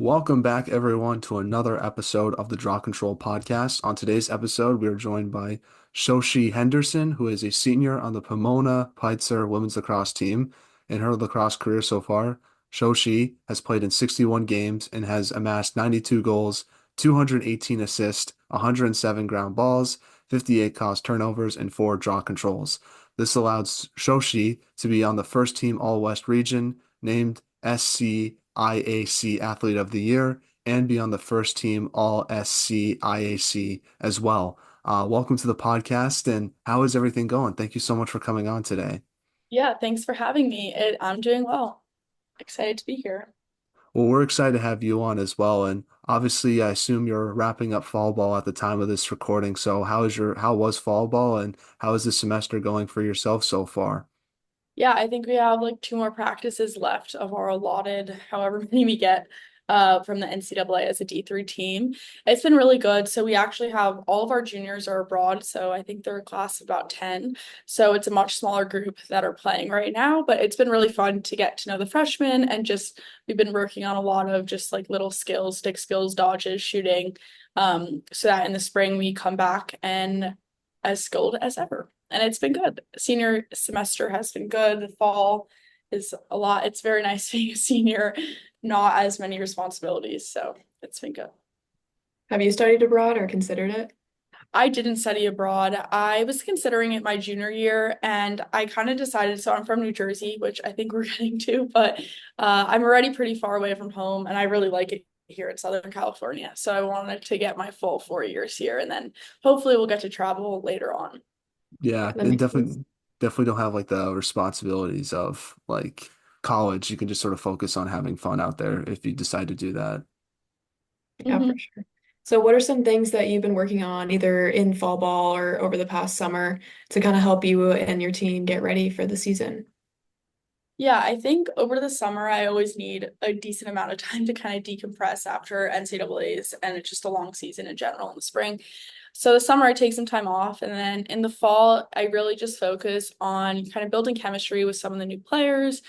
Welcome back, everyone, to another episode of the Draw Control podcast. On today's episode, we are joined by Shoshi Henderson, who is a senior on the Pomona Pitzer women's lacrosse team. In her lacrosse career so far, Shoshi has played in 61 games and has amassed 92 goals, 218 assists, 107 ground balls, 58 caused turnovers, and 4 draw controls. This allows Shoshi to be on the first team All West region, named SCIAC Athlete of the Year, and be on the first team All SCIAC as well. Welcome to the podcast, and how is everything going? Thank you so much for coming on today. Yeah, thanks for having me. I'm doing well. Excited to be here. Well, we're excited to have you on as well, and obviously, I assume you're wrapping up fall ball at the time of this recording. So, how was fall ball, and how is this semester going for yourself so far? Yeah, I think we have like two more practices left of our allotted, however many we get, from the NCAA as a D3 team. It's been really good. So we actually have all of our juniors are abroad. So I think they're a class of about 10. So it's a much smaller group that are playing right now, but it's been really fun to get to know the freshmen and just we've been working on a lot of just like little skills, stick skills, dodges, shooting, so that in the spring we come back and as skilled as ever. And it's been good. Senior semester has been good. The fall is a lot. It's very nice being a senior, not as many responsibilities. So it's been good. Have you studied abroad or considered it? I didn't study abroad. I was considering it my junior year and I kind of decided, so I'm from New Jersey, which I think we're getting to, but I'm already pretty far away from home and I really like it here in Southern California. So I wanted to get my full 4 years here and then hopefully we'll get to travel later on. Yeah, That and makes sense. definitely don't have like the responsibilities of like college. You can just sort of focus on having fun out there if you decide to do that. Yeah, for Mhm. sure. So what are some things that you've been working on either in fall ball or over the past summer to kind of help you and your team get ready for the season? Yeah, I think over the summer, I always need a decent amount of time to kind of decompress after NCAAs, and it's just a long season in general in the spring. So the summer, I take some time off, and then in the fall, I really just focus on kind of building chemistry with some of the new players,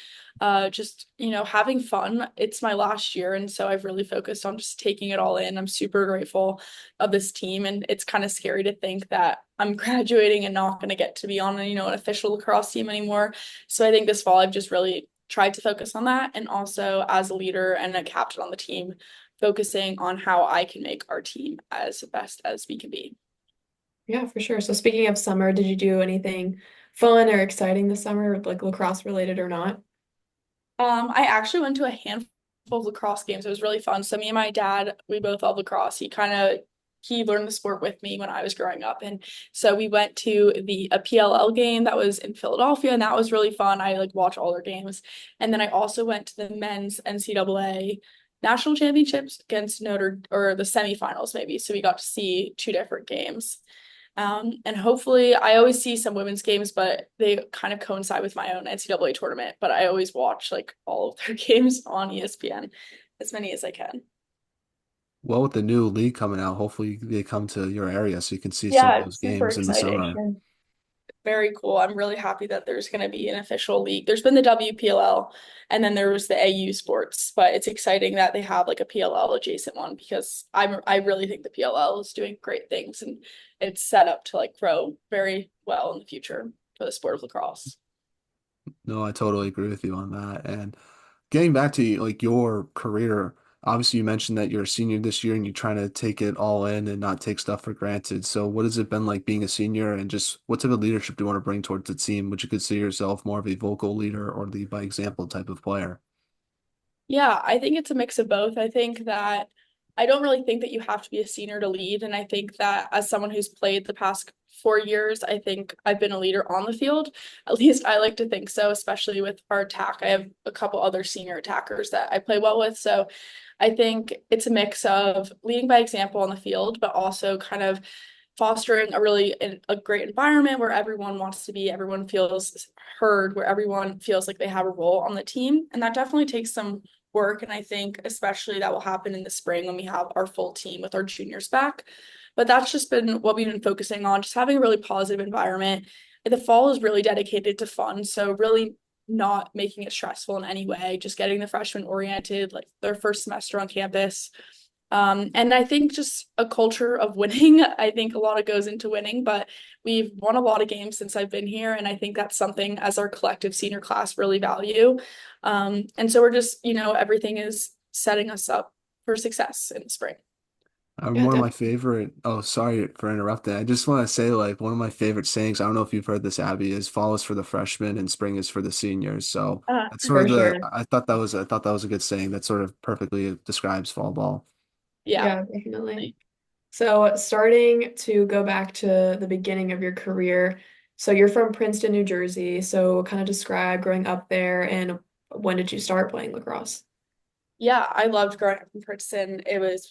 just, having fun. It's my last year, and so I've really focused on just taking it all in. I'm super grateful of this team, and it's kind of scary to think that I'm graduating and not going to get to be on, an official lacrosse team anymore. So I think this fall I've just really tried to focus on that and also as a leader and a captain on the team, focusing on how I can make our team as best as we can be. Yeah, for sure. So speaking of summer, did you do anything fun or exciting this summer, like lacrosse related or not? I actually went to a handful of lacrosse games. It was really fun. So me and my dad, we both love lacrosse. He learned the sport with me when I was growing up. And so we went to a PLL game that was in Philadelphia, and that was really fun. I like watch all their games. And then I also went to the men's NCAA national championships against or the semifinals maybe. So we got to see two different games. And hopefully, I always see some women's games, but they kind of coincide with my own NCAA tournament. But I always watch like all of their games on ESPN, as many as I can. Well, with the new league coming out, hopefully they come to your area so you can see some of Yeah, those it's super games in the exciting. summer. And very cool. I'm really happy that there's going to be an official league. There's been the WPLL and then there was the AU sports, but it's exciting that they have like a PLL adjacent one because I really think the PLL is doing great things and it's set up to like grow very well in the future for the sport of lacrosse. No, I totally agree with you on that. And getting back to like your career, obviously you mentioned that you're a senior this year and you're trying to take it all in and not take stuff for granted. So what has it been like being a senior and just what type of leadership do you want to bring towards the team? Would you consider yourself more of a vocal leader or lead by example type of player? Yeah, I think it's a mix of both. I think that I don't really think that you have to be a senior to lead. And I think that as someone who's played the past 4 years, I think I've been a leader on the field. At least I like to think so, especially with our attack. I have a couple other senior attackers that I play well with. So I think it's a mix of leading by example on the field, but also kind of fostering a great environment where everyone wants to be, everyone feels heard, where everyone feels like they have a role on the team. And that definitely takes some work. And I think especially that will happen in the spring when we have our full team with our juniors back. But that's just been what we've been focusing on, just having a really positive environment. The fall is really dedicated to fun. So really not making it stressful in any way, just getting the freshmen oriented, like their first semester on campus. And I think just a culture of winning. I think a lot of goes into winning, but we've won a lot of games since I've been here. And I think that's something as our collective senior class really value. And so we're just, everything is setting us up for success in the spring. Yeah, One of my definitely. favorite, oh, sorry for interrupting. I just want to say, like, one of my favorite sayings, I don't know if you've heard this, Abby, is fall is for the freshmen and spring is for the seniors. So that's sort For of sure. I thought that was a good saying that sort of perfectly describes fall ball. Yeah. Yeah, definitely. So, starting to go back to the beginning of your career. So, you're from Princeton, New Jersey. So, kind of describe growing up there and when did you start playing lacrosse? Yeah, I loved growing up in Princeton.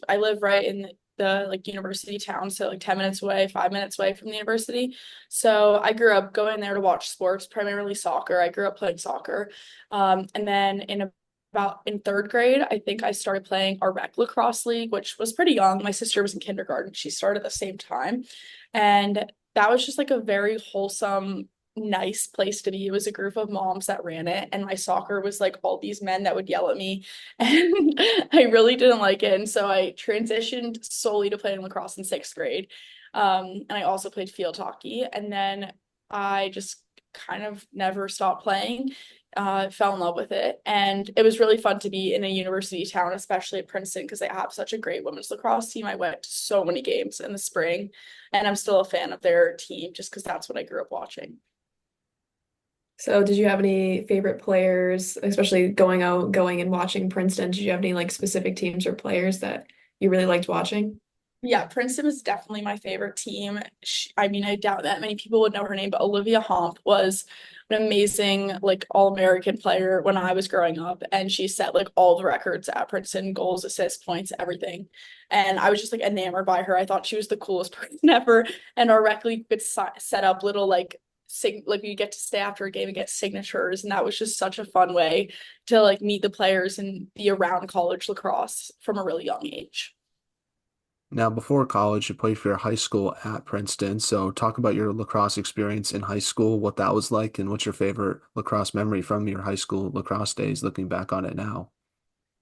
I live right in the like university town, so like 10 minutes away, 5 minutes away from the university. So I grew up going there to watch sports, primarily soccer. I grew up playing soccer. And then about in third grade, I think I started playing our rec lacrosse league, which was pretty young. My sister was in kindergarten. She started at the same time. And that was just like a very wholesome nice place to be. It was a group of moms that ran it, and my soccer was like all these men that would yell at me, and I really didn't like it. And so I transitioned solely to playing lacrosse in sixth grade. And I also played field hockey, and then I just kind of never stopped playing. Fell in love with it, and it was really fun to be in a university town, especially at Princeton, because they have such a great women's lacrosse team. I went to so many games in the spring, and I'm still a fan of their team just because that's what I grew up watching. So, did you have any favorite players, especially going and watching Princeton? Did you have any like specific teams or players that you really liked watching? Yeah, Princeton was definitely my favorite team. I mean, I doubt that many people would know her name, but Olivia Homp was an amazing, like, all-American player when I was growing up, and she set like all the records at Princeton, goals, assists, points, everything. And I was just like enamored by her. I thought she was the coolest person ever. And our rec league could set up little like we get to stay after a game and get signatures, and that was just such a fun way to like meet the players and be around college lacrosse from a really young age. Now, before college, you played for your high school at Princeton. So talk about your lacrosse experience in high school, what that was like, and what's your favorite lacrosse memory from your high school lacrosse days, looking back on it now.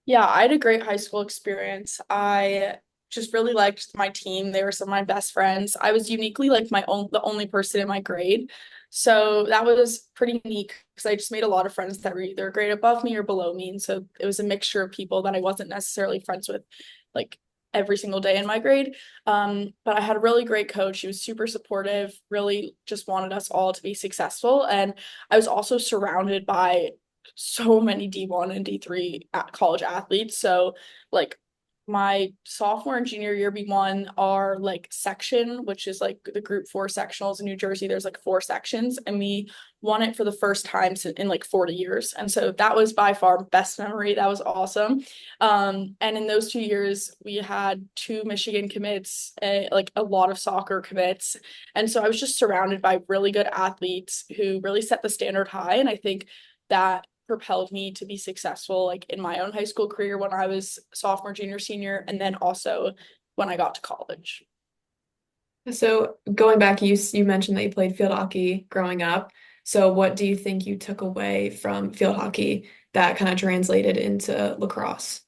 Yeah, I had a great high school experience. I just really liked my team. They were some of my best friends. I was uniquely like the only person in my grade. So that was pretty unique because I just made a lot of friends that were either a grade above me or below me. And so it was a mixture of people that I wasn't necessarily friends with like every single day in my grade. But I had a really great coach. She was super supportive, really just wanted us all to be successful. And I was also surrounded by so many D1 and D3 at college athletes. So like my sophomore and junior year, we won our like section, which is like the group four sectionals in New Jersey. There's like four sections, and we won it for the first time in like 40 years. And so that was by far best memory. That was awesome. And in those 2 years, we had two Michigan commits, like a lot of soccer commits. And so I was just surrounded by really good athletes who really set the standard high. And I think that propelled me to be successful like in my own high school career when I was sophomore, junior, senior, and then also when I got to college. So, going back, you mentioned that you played field hockey growing up. So, what do you think you took away from field hockey that kind of translated into lacrosse?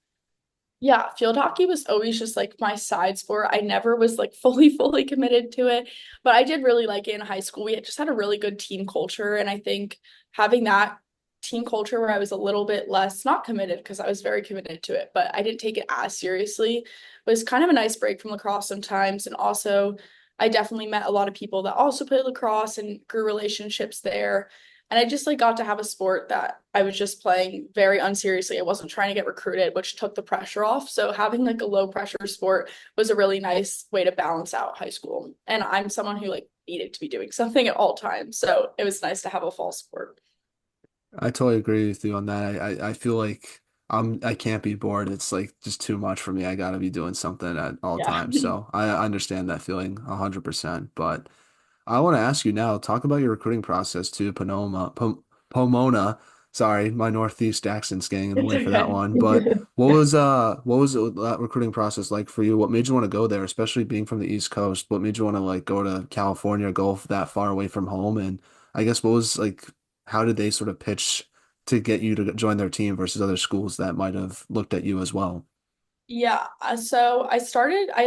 Yeah, field hockey was always just like my side sport. I never was like fully committed to it, but I did really like it in high school. We just had a really good team culture, and I think having that team culture where I was a little bit less not committed because I was very committed to it, but I didn't take it as seriously was kind of a nice break from lacrosse sometimes. And also, I definitely met a lot of people that also played lacrosse and grew relationships there. And I just like got to have a sport that I was just playing very unseriously. I wasn't trying to get recruited, which took the pressure off. So having like a low pressure sport was a really nice way to balance out high school. And I'm someone who like needed to be doing something at all times. So it was nice to have a fall sport. I totally agree with you on that. I feel like I can't be bored. It's like just too much for me. I gotta be doing something at all Yeah. times. So I understand that feeling 100%. But I want to ask you now, talk about your recruiting process to Pomona. Sorry, my Northeast accent's getting in the It's way for that okay. one. But what was that recruiting process like for you? What made you want to go there, especially being from the East Coast? What made you want to like go to California, go that far away from home? And I guess what was like, how did they sort of pitch to get you to join their team versus other schools that might have looked at you as well? Yeah, so I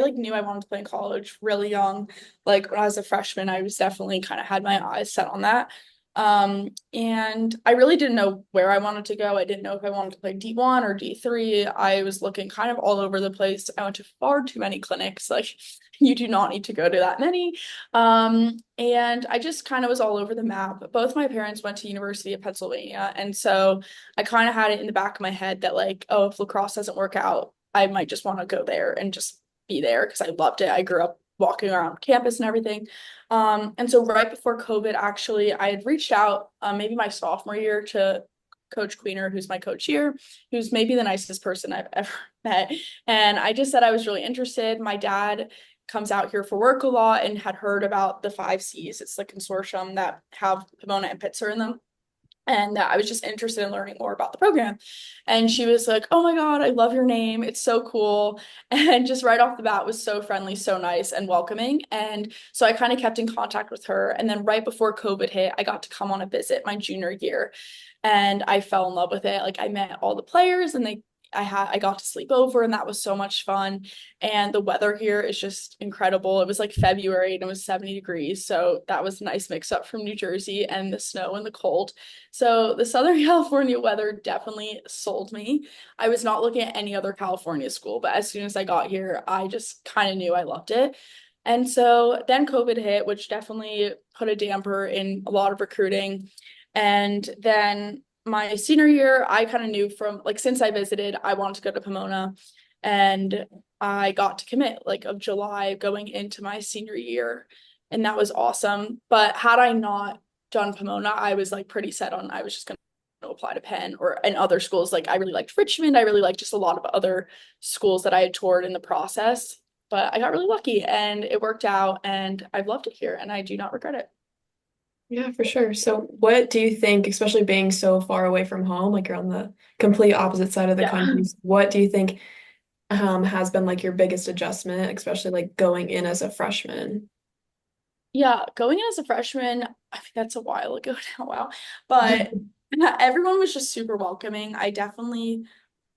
like knew I wanted to play in college really young. Like when I was a freshman, I was definitely kind of had my eyes set on that. And I really didn't know where I wanted to go. I didn't know if I wanted to play D1 or D3. I was looking kind of all over the place. I went to far too many clinics. Like you do not need to go to that many. And I just kind of was all over the map. Both my parents went to University of Pennsylvania, and so I kind of had it in the back of my head that like, oh, if lacrosse doesn't work out, I might just want to go there and just be there because I loved it. I grew up walking around campus and everything. And so right before COVID, actually, I had reached out maybe my sophomore year to Coach Queener, who's my coach here, who's maybe the nicest person I've ever met. And I just said I was really interested. My dad comes out here for work a lot and had heard about the 5Cs. It's the consortium that have Pomona and Pitzer in them, and that I was just interested in learning more about the program. And she was like, "Oh my God, I love your name. It's so cool." And just right off the bat was so friendly, so nice and welcoming. And so I kind of kept in contact with her. And then right before COVID hit, I got to come on a visit my junior year, and I fell in love with it. Like I met all the players, and I got to sleep over, and that was so much fun. And the weather here is just incredible. It was like February and it was 70 degrees. So that was a nice mix up from New Jersey and the snow and the cold. So the Southern California weather definitely sold me. I was not looking at any other California school, but as soon as I got here, I just kind of knew I loved it. And so then COVID hit, which definitely put a damper in a lot of recruiting. And then my senior year, I kind of knew from like since I visited, I wanted to go to Pomona, and I got to commit like of July going into my senior year, and that was awesome. But had I not done Pomona, I was like pretty set on I was just going to apply to Penn or and other schools. Like I really liked Richmond. I really liked just a lot of other schools that I had toured in the process. But I got really lucky and it worked out, and I've loved it here and I do not regret it. Yeah, for sure. So what do you think, especially being so far away from home, like you're on the complete opposite side of the Yeah. country, what do you think has been like your biggest adjustment, especially like going in as a freshman? Yeah, going in as a freshman, I think that's a while ago now, wow. But everyone was just super welcoming.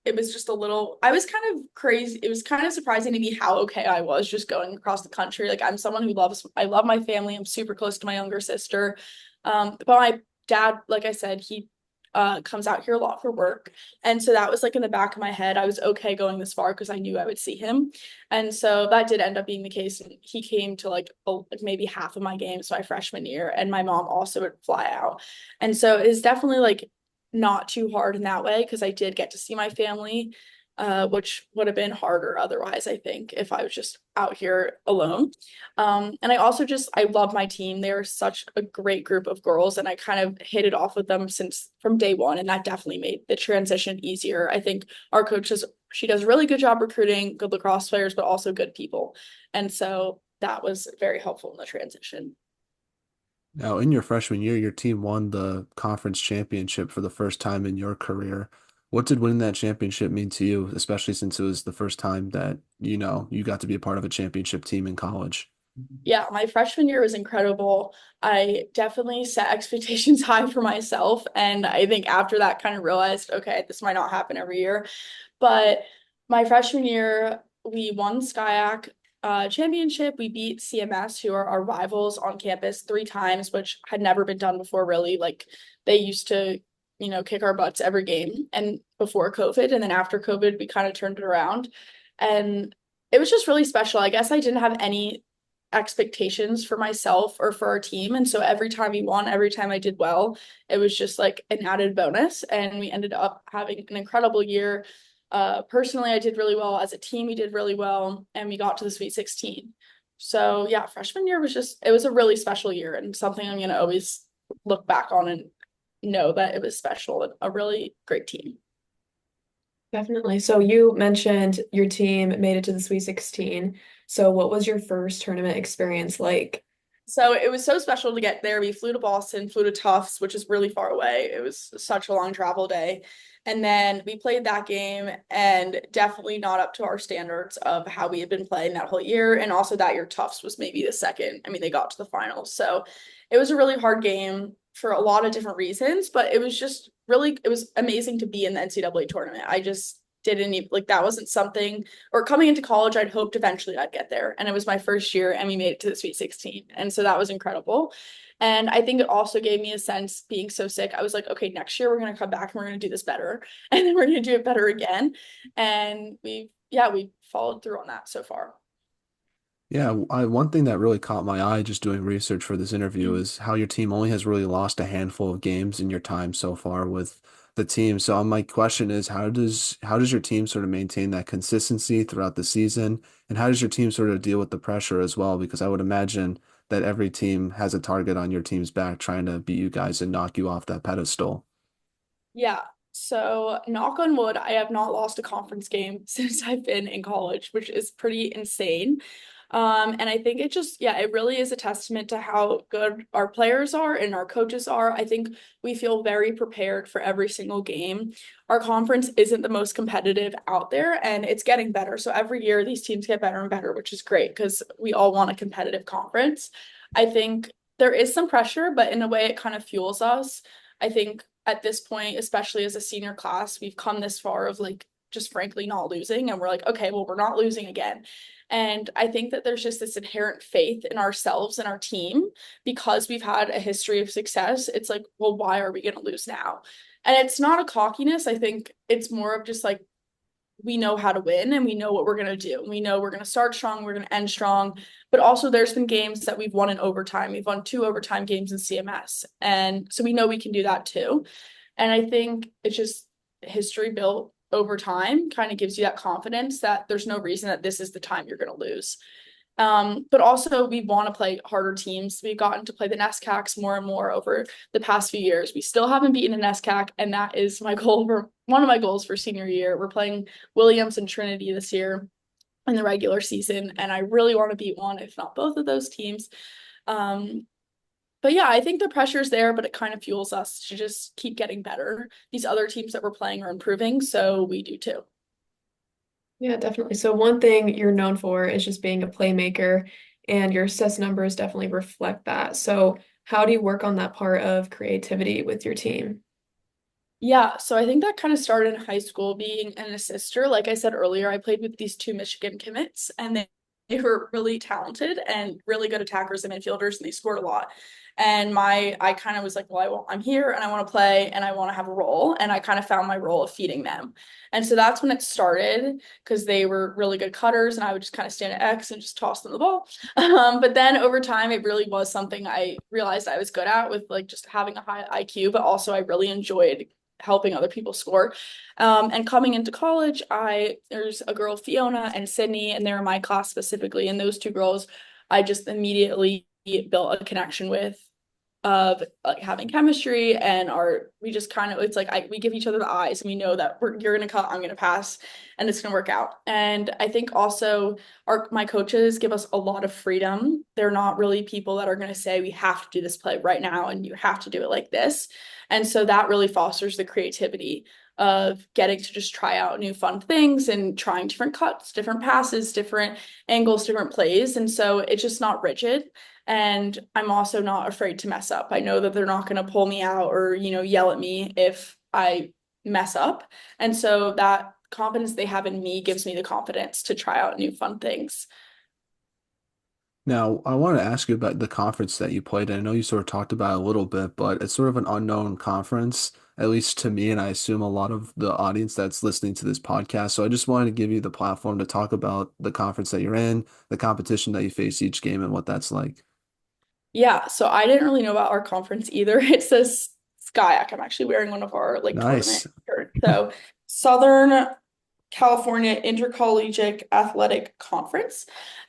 It was just a little, I was kind of crazy. It was kind of surprising to me how okay I was just going across the country. Like I'm someone I love my family. I'm super close to my younger sister. But my dad, like I said, he comes out here a lot for work. And so that was like in the back of my head. I was okay going this far because I knew I would see him. And so that did end up being the case. And he came to like maybe half of my games my freshman year. And my mom also would fly out. And so it is definitely like not too hard in that way because I did get to see my family, which would have been harder otherwise, I think, if I was just out here alone. And I also just, I love my team. They're such a great group of girls, and I kind of hit it off with them since from day one, and that definitely made the transition easier. I think our she does a really good job recruiting good lacrosse players, but also good people. And so that was very helpful in the transition. Now, in your freshman year, your team won the conference championship for the first time in your career. What did winning that championship mean to you, especially since it was the first time that, you got to be a part of a championship team in college? Yeah, my freshman year was incredible. I definitely set expectations high for myself. And I think after that, kind of realized, okay, this might not happen every year. But my freshman year, we won SCIAC championship. We beat CMS, who are our rivals on campus, 3 times, which had never been done before, really. Like they used to, kick our butts every game and before COVID. And then after COVID, we kind of turned it around. And it was just really special. I guess I didn't have any expectations for myself or for our team. And so every time we won, every time I did well, it was just like an added bonus. And we ended up having an incredible year. Personally, I did really well. As a team, we did really well, and we got to the Sweet 16. So yeah, freshman year it was a really special year and something I'm going to always look back on and know that it was special and a really great team. Definitely. So you mentioned your team made it to the Sweet 16. So what was your first tournament experience like? So it was so special to get there. We flew to Boston, flew to Tufts, which is really far away. It was such a long travel day. And then we played that game, and definitely not up to our standards of how we had been playing that whole year. And also that year, Tufts was maybe the second. I mean, they got to the finals. So it was a really hard game for a lot of different reasons, but it was just it was amazing to be in the NCAA tournament. I just didn't even, like, that wasn't something, or coming into college, I'd hoped eventually I'd get there. And it was my first year and we made it to the Sweet 16. And so that was incredible. And I think it also gave me a sense, being so sick. I was like, okay, next year we're going to come back and we're going to do this better. And then we're going to do it better again. And we followed through on that so far. Yeah, one thing that really caught my eye just doing research for this interview Mhm. is how your team only has really lost a handful of games in your time so far with the team. So my question is, how does your team sort of maintain that consistency throughout the season? And how does your team sort of deal with the pressure as well? Because I would imagine that every team has a target on your team's back trying to beat you guys and knock you off that pedestal. Yeah. So, knock on wood, I have not lost a conference game since I've been in college, which is pretty insane. And I think it really is a testament to how good our players are and our coaches are. I think we feel very prepared for every single game. Our conference isn't the most competitive out there, and it's getting better. So every year these teams get better and better, which is great because we all want a competitive conference. I think there is some pressure, but in a way it kind of fuels us. I think at this point, especially as a senior class, we've come this far of like just frankly not losing. And we're like, okay, well, we're not losing again. And I think that there's just this inherent faith in ourselves and our team because we've had a history of success. It's like, well, why are we going to lose now? And it's not a cockiness. I think it's more of just like, we know how to win and we know what we're going to do. We know we're going to start strong, we're going to end strong. But also, there's been games that we've won in overtime. We've won 2 overtime games in CMS. And so we know we can do that too. And I think it's just history built over time kind of gives you that confidence that there's no reason that this is the time you're going to lose. But also we want to play harder teams. We've gotten to play the NESCACs more and more over the past few years. We still haven't beaten an NESCAC, and that is one of my goals for senior year. We're playing Williams and Trinity this year in the regular season, and I really want to beat one, if not both of those teams. But yeah, I think the pressure's there, but it kind of fuels us to just keep getting better. These other teams that we're playing are improving, so we do too. Yeah, definitely. So one thing you're known for is just being a playmaker, and your assist numbers definitely reflect that. So how do you work on that part of creativity with your team? Yeah, so I think that kind of started in high school being an assister. Like I said earlier, I played with these two Michigan commits, and they were really talented and really good attackers and midfielders, and they scored a lot. And I kind of was like, well, I'm here and I want to play and I want to have a role. And I kind of found my role of feeding them. And so that's when it started because they were really good cutters and I would just kind of stand at X and just toss them the ball. But then over time, it really was something I realized I was good at with like just having a high IQ, but also I really enjoyed helping other people score. And coming into college, there's a girl, Fiona and Sydney, and they're in my class specifically. And those two girls, I just immediately built a connection with of like having chemistry and we just kind of it's like we give each other the eyes and we know that you're gonna cut, I'm gonna pass, and it's gonna work out. And I think also my coaches give us a lot of freedom. They're not really people that are gonna say we have to do this play right now and you have to do it like this. And so that really fosters the creativity of getting to just try out new fun things and trying different cuts, different passes, different angles, different plays. And so it's just not rigid. And I'm also not afraid to mess up. I know that they're not going to pull me out or, yell at me if I mess up. And so that confidence they have in me gives me the confidence to try out new fun things. Now, I want to ask you about the conference that you played in. I know you sort of talked about it a little bit, but it's sort of an unknown conference, at least to me, and I assume a lot of the audience that's listening to this podcast. So I just wanted to give you the platform to talk about the conference that you're in, the competition that you face each game, and what that's like. Yeah, so I didn't really know about our conference either. It says SCIAC. I'm actually wearing one of our like tournament Nice. shirts. So Southern California Intercollegiate Athletic Conference.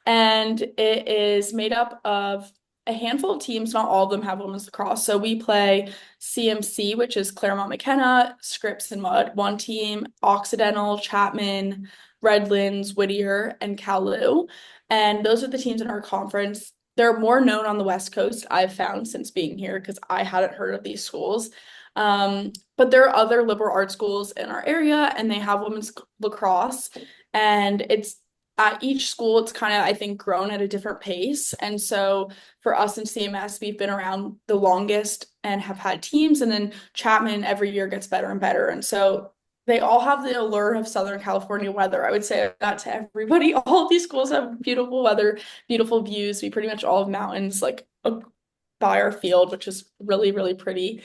And it is made up of a handful of teams. Not all of them have women's lacrosse. So we play CMC, which is Claremont McKenna, Scripps and Mud, one team, Occidental, Chapman, Redlands, Whittier, and Calu. And those are the teams in our conference. They're more known on the West Coast, I've found since being here, because I hadn't heard of these schools. But there are other liberal arts schools in our area, and they have women's lacrosse, and it's at each school, it's kind of, I think, grown at a different pace. And so for us in CMS, we've been around the longest and have had teams. And then Chapman every year gets better and better. And so they all have the allure of Southern California weather. I would say that to everybody. All of these schools have beautiful weather, beautiful views. We pretty much all have mountains like by our field, which is really, really pretty.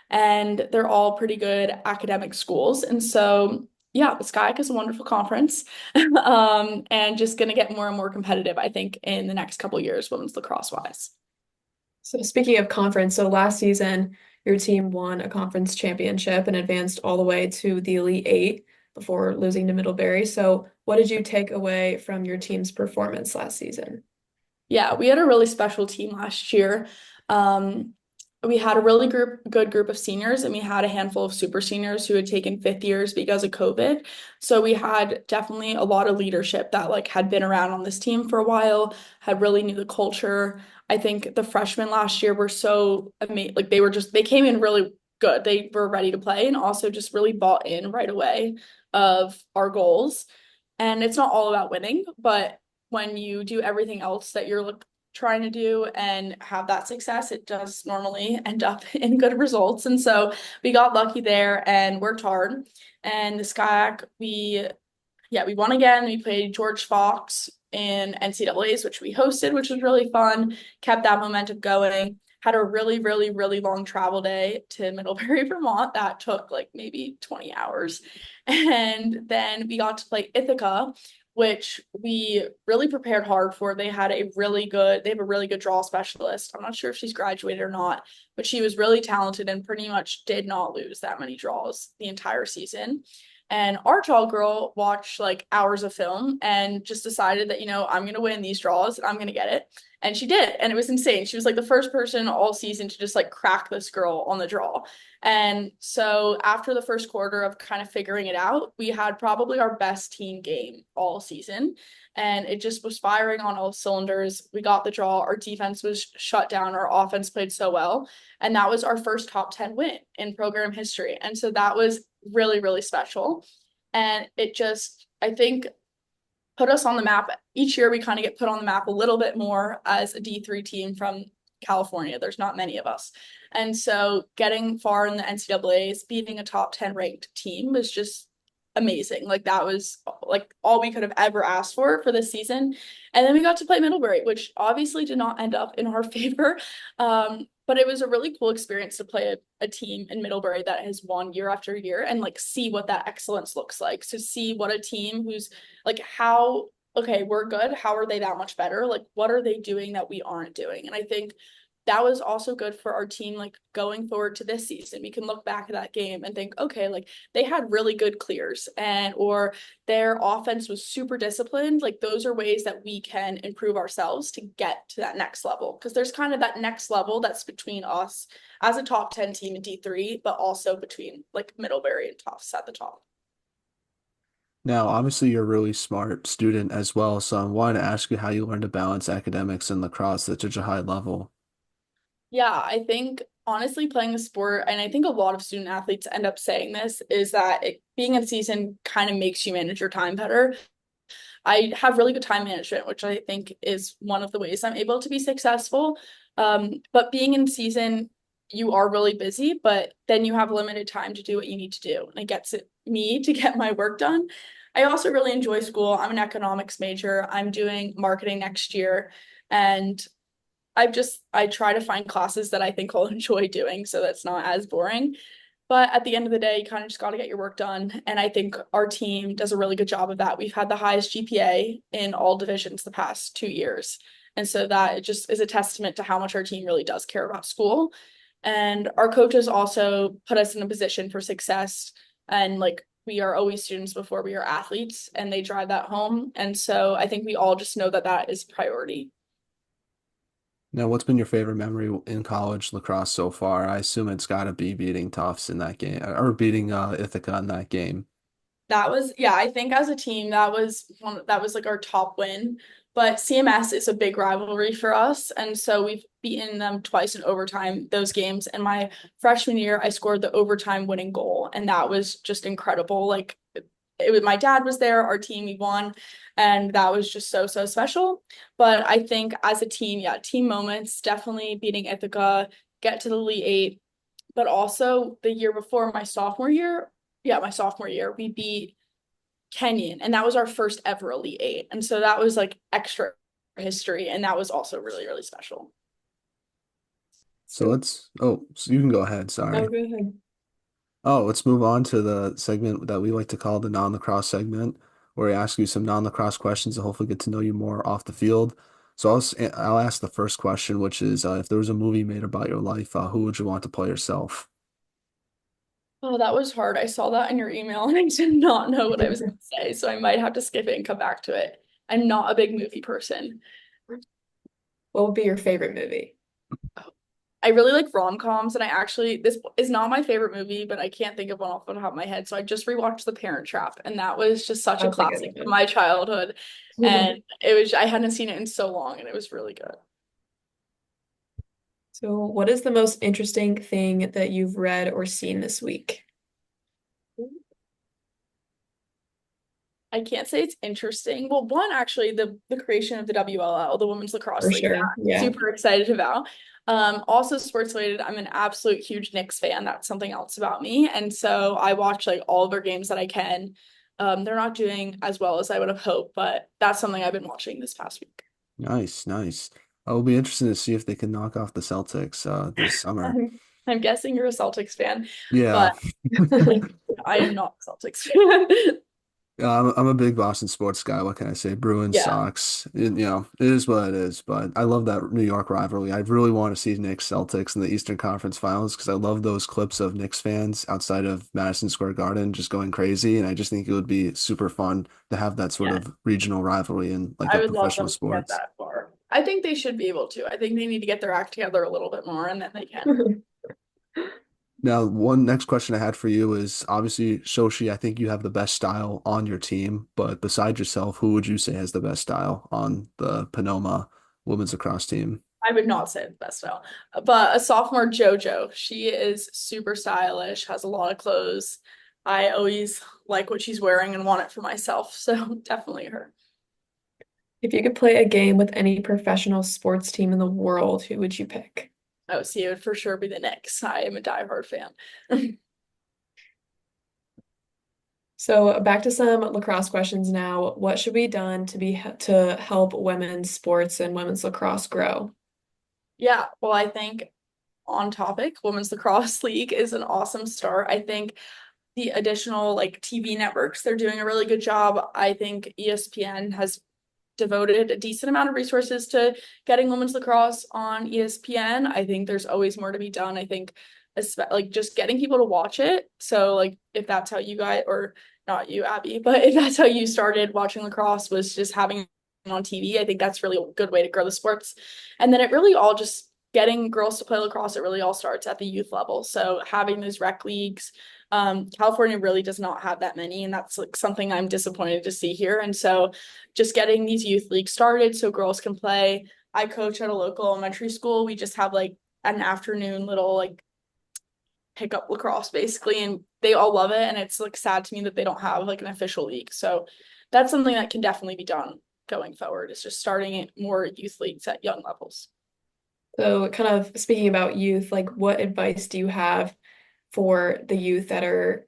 And they're all pretty good academic schools. And so, yeah, the SCIAC is a wonderful conference, and just going to get more and more competitive, I think, in the next couple of years, women's lacrosse wise. So speaking of conference, so last season your team won a conference championship and advanced all the way to the Elite Eight before losing to Middlebury. So what did you take away from your team's performance last season? Yeah, we had a really special team last year. Um, we had a really good group of seniors, and we had a handful of super seniors who had taken fifth years because of COVID. So we had definitely a lot of leadership that like had been around on this team for a while, had really knew the culture. I think the freshmen last year were so amazing. Like they came in really good. They were ready to play and also just really bought in right away of our goals. And it's not all about winning, but when you do everything else that you're trying to do and have that success, it does normally end up in good results. And so we got lucky there and worked hard. And the SCIAC, we won again. We played George Fox in NCAAs, which we hosted, which was really fun. Kept that momentum going. Had a really, really, really long travel day to Middlebury, Vermont. That took like maybe 20 hours. And then we got to play Ithaca, which we really prepared hard for. They have a really good draw specialist. I'm not sure if she's graduated or not, but she was really talented and pretty much did not lose that many draws the entire season. And our tall girl watched like hours of film and just decided that, I'm going to win these draws and I'm going to get it. And she did. And it was insane. She was like the first person all season to just like crack this girl on the draw. And so after the first quarter of kind of figuring it out, we had probably our best team game all season. And it just was firing on all cylinders. We got the draw. Our defense was shut down. Our offense played so well. And that was our first top 10 win in program history. And so that was really, really special. And it just, I think, put us on the map. Each year we kind of get put on the map a little bit more as a D3 team from California. There's not many of us. And so getting far in the NCAAs, beating a top 10 ranked team was just amazing. Like that was like all we could have ever asked for this season. And then we got to play Middlebury, which obviously did not end up in our favor. But it was a really cool experience to play a team in Middlebury that has won year after year and like see what that excellence looks like. So see what a team who's like okay, we're good. How are they that much better? Like what are they doing that we aren't doing? And I think that was also good for our team, like going forward to this season. We can look back at that game and think, okay, like they had really good clears or their offense was super disciplined. Like those are ways that we can improve ourselves to get to that next level. Because there's kind of that next level that's between us as a top 10 team in D3, but also between like Middlebury and Tufts at the top. Now, obviously, you're a really smart student as well, so I wanted to ask you how you learned to balance academics and lacrosse at such a high level. Yeah, I think honestly playing the sport, and I think a lot of student athletes end up saying this, is that being in season kind of makes you manage your time better. I have really good time management, which I think is one of the ways I'm able to be successful. But being in season, you are really busy, but then you have limited time to do what you need to do. And it gets me to get my work done. I also really enjoy school. I'm an economics major. I'm doing marketing next year. And I try to find classes that I think I'll enjoy doing so that's not as boring. But at the end of the day, you kind of just got to get your work done. And I think our team does a really good job of that. We've had the highest GPA in all divisions the past 2 years. And so that just is a testament to how much our team really does care about school. And our coaches also put us in a position for success. And like we are always students before we are athletes, and they drive that home. And so I think we all just know that that is priority. Now, what's been your favorite memory in college lacrosse so far? I assume it's got to be beating Tufts in that game or beating Ithaca in that game. That was, yeah, I think as a team, that was like our top win. But CMS is a big rivalry for us. And so we've beaten them twice in overtime, those games. And my freshman year, I scored the overtime winning goal. And that was just incredible. Like my dad was there, our team, we won, and that was just so, so special. But I think as a team, yeah, team moments, definitely beating Ithaca, get to the Elite Eight, but also the year before my sophomore year, yeah, my sophomore year, we beat Kenyon, and that was our first ever Elite Eight. And so that was like extra history, and that was also really, really special. So So, so you can go ahead. oh, Sorry. go ahead. Oh, let's move on to the segment that we like to call the non-lacrosse segment, where we ask you some non-lacrosse questions to hopefully get to know you more off the field. So I'll ask the first question, which is if there was a movie made about your life, who would you want to play yourself? Oh, that was hard. I saw that in your email and I did not know what I was going to say, so I might have to skip it and come back to it. I'm not a big movie person. What would be your favorite movie? I really like rom-coms, and this is not my favorite movie, but I can't think of one off the top of my head. So I just rewatched The Parent Trap, and that was just such a That's a good classic from one. my childhood. And I hadn't seen it in so long, and it was really good. So, what is the most interesting thing that you've read or seen this week? I can't say it's interesting. Well, one actually, the creation of the WLL, the Women's For Lacrosse League, that sure. I'm Yeah. super excited about. Also sports related, I'm an absolute huge Knicks fan. That's something else about me. And so I watch like all of their games that I can. They're not doing as well as I would have hoped, but that's something I've been watching this past week. Nice, nice. I will be interested to see if they can knock off the Celtics this summer. I'm guessing you're a Celtics fan, Yeah. but I am not a Celtics fan. I'm a big Boston sports guy. What can I say? Bruins, Yeah. Sox. It is what it is. But I love that New York rivalry. I really want to see Knicks Celtics in the Eastern Conference Finals because I love those clips of Knicks fans outside of Madison Square Garden just going crazy. And I just think it would be super fun to have that sort Yeah. of regional rivalry in like I a would love professional them to get sports. that far. I think they should be able to. I think they need to get their act together a little bit more and then they can. Now, one next question I had for you is obviously Shoshi, I think you have the best style on your team, but besides yourself, who would you say has the best style on the Pomona women's lacrosse team? I would not say the best style, but a sophomore JoJo. She is super stylish, has a lot of clothes. I always like what she's wearing and want it for myself. So definitely her. If you could play a game with any professional sports team in the world, who would you pick? Oh, see, it would for sure be the Knicks. I am a diehard fan. So back to some lacrosse questions now. What should be done to help women's sports and women's lacrosse grow? Yeah, well, I think on topic, Women's Lacrosse League is an awesome start. I think the additional like TV networks, they're doing a really good job. I think ESPN has devoted a decent amount of resources to getting women's lacrosse on ESPN. I think there's always more to be done. I think like just getting people to watch it. So like if that's how you guys, or not you, Abby, but if that's how you started watching lacrosse, was just having it on TV, I think that's really a good way to grow the sports. And then it really all just getting girls to play lacrosse, it really all starts at the youth level. So having those rec leagues, California really does not have that many, and that's like something I'm disappointed to see here. And so just getting these youth leagues started so girls can play. I coach at a local elementary school. We just have like an afternoon little like pickup lacrosse basically, and they all love it. And it's like sad to me that they don't have like an official league. So that's something that can definitely be done going forward, is just starting more youth leagues at young levels. So kind of speaking about youth, like what advice do you have for the youth that are,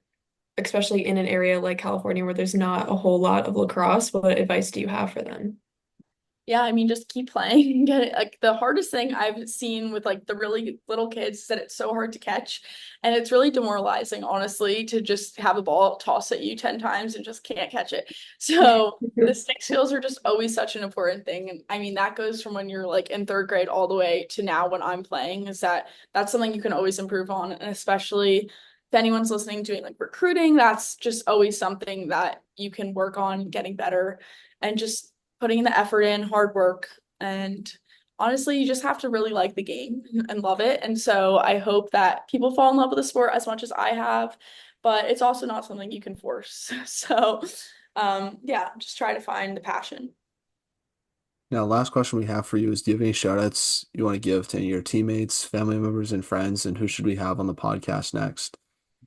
especially in an area like California where there's not a whole lot of lacrosse? What advice do you have for them? Yeah, I mean, just keep playing and get it. Like the hardest thing I've seen with like the really little kids is that it's so hard to catch. And it's really demoralizing, honestly, to just have a ball tossed at you 10 times and just can't catch it. So the stick skills are just always such an important thing. And I mean, that goes from when you're like in third grade all the way to now when I'm playing, is that that's something you can always improve on. And especially if anyone's listening doing like recruiting, that's just always something that you can work on getting better and just putting the effort in, hard work, and honestly, you just have to really like the game and love it. And so I hope that people fall in love with the sport as much as I have, but it's also not something you can force. So, yeah, just try to find the passion. Now, last question we have for you is do you have any shout outs you want to give to any of your teammates, family members, and friends, and who should we have on the podcast next?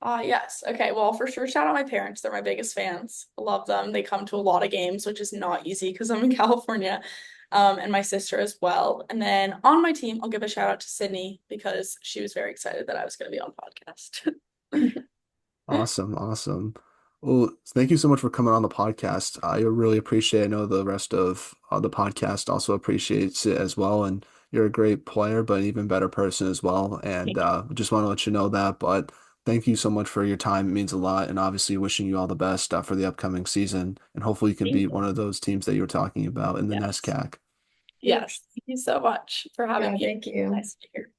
Yes. Okay. Well, for sure, shout out my parents. They're my biggest fans. I love them. They come to a lot of games, which is not easy because I'm in California. And my sister as well. And then on my team, I'll give a shout out to Sydney because she was very excited that I was going to be on podcast. Awesome, awesome. Well, thank you so much for coming on the podcast. I really appreciate it. I know the rest of the podcast also appreciates it as well. And you're a great player, but an even better person as well. And Thank you. just want to let you know that. But thank you so much for your time. It means a lot. And obviously, wishing you all the best for the upcoming season. And hopefully, you can Thank beat you. one of those teams that you were talking about in the Yes. NESCAC. Yes. Thank you so much for having Yeah, me. thank you. Nice to be here.